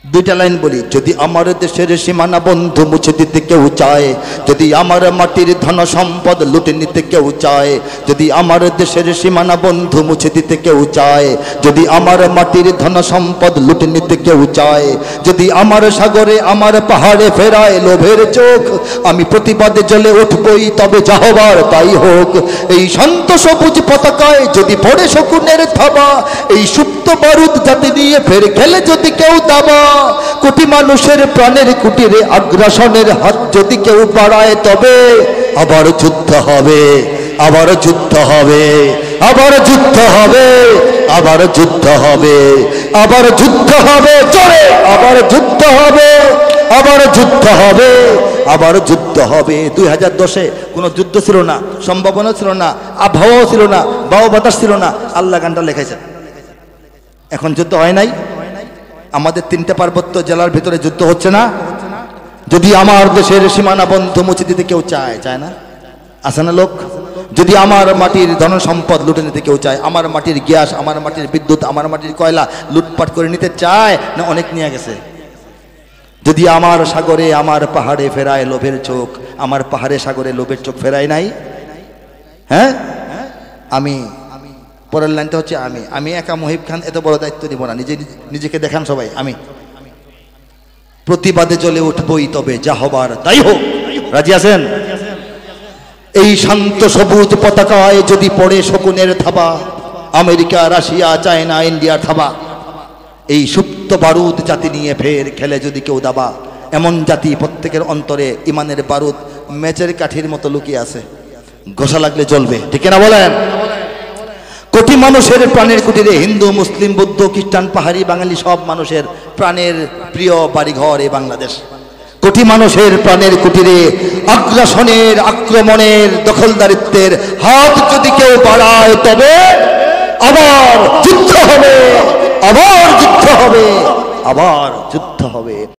দুইটা লাইন বলি। যদি আমার দেশের সীমানা বন্ধু মুছে দিতে কেউ চায়, যদি আমার মাটির ধন সম্পদ লুটে নিতে কেউ চায়, যদি আমার দেশের সীমানা বন্ধু মুছে দিতে কেউ চায়, যদি আমার মাটির ধন সম্পদ লুটে নিতে কেউ চায়, যদি আমার সাগরে আমার পাহাড়ে ফেরায় লোভের চোখ, আমি প্রতিবাদে জ্বলে উঠবই, তবে যা হবার তাই হোক। এই শান্ত সবুজ পতাকায় যদি পড়ে শকুনের থাবা, এই সুপ্ত বারুদ জাতি দিয়ে ফের খেলে যদি কেউ দাবা, কোটি মানুষের প্রাণের কুটিরে আগ্রাসনের হাত যদি কেউ বাড়ায়, তবে আবার যুদ্ধ হবে, আবার যুদ্ধ হবে, আবার যুদ্ধ হবে, আবার যুদ্ধ হবে, আবার যুদ্ধ হবে, জোরে আবার যুদ্ধ হবে, আবার যুদ্ধ হবে, আবার যুদ্ধ হবে। 2010-এ কোনো যুদ্ধ ছিল না, সম্ভাবনা ছিল না, আবহাওয়াও ছিল না, বায়ু বাতাস ছিল না, আল্লাহ গানটা লিখেছেন। এখন যুদ্ধ হয় নাই? আমাদের 3টে পার্বত্য জেলার ভিতরে যুদ্ধ হচ্ছে না? যদি আমার দেশের সীমানা বন্ধ মুছে দিতে কেউ চায়, চায় না? আছে না লোক? যদি আমার মাটির ধন সম্পদ লুটে নিতে কেউ চায়, আমার মাটির গ্যাস, আমার মাটির বিদ্যুৎ, আমার মাটির কয়লা লুটপাট করে নিতে চায় না? অনেক নিয়ে গেছে। যদি আমার সাগরে আমার পাহাড়ে ফেরায় লোভের চোখ, আমার পাহাড়ে সাগরে লোভের চোখ ফেরায় নাই? হ্যাঁ, আমি পরের লাইনটা হচ্ছে আমি একা মহিব খান এত বড় দায়িত্ব নিব না, নিজেকে দেখান সবাই। আমি প্রতিবাদে জ্বলে উঠবই, তবে যা হবার তাই হোক। রাজি আছেন? এই শান্ত সবুজ পতাকায় যদি পড়ে শকুনের থাবা, আমেরিকা, রাশিয়া, চায়না, ইন্ডিয়ার থাবা, এই সুপ্ত বারুদ জাতি নিয়ে ফের খেলে যদি কেউ দাবা, এমন জাতি প্রত্যেকের অন্তরে ইমানের বারুদ মেচের কাঠির মতো লুকিয়ে আছে, ঘষা লাগলে জ্বলবে। ঠিক না বলেন? কোটি মানুষের প্রাণের কুটিরে হিন্দু, মুসলিম, বৌদ্ধ, খ্রিস্টান, পাহাড়ি, বাঙালি সব মানুষের প্রাণের প্রিয় বাড়িঘর এই বাংলাদেশ। কোটি মানুষের প্রাণের কুটিরে আগ্রাসনের, আক্রমণের, দখলদারিত্বের হাত যদি কেউ বাড়ায়, তবে আবার যুদ্ধ হবে, আবার যুদ্ধ হবে, আবার যুদ্ধ হবে।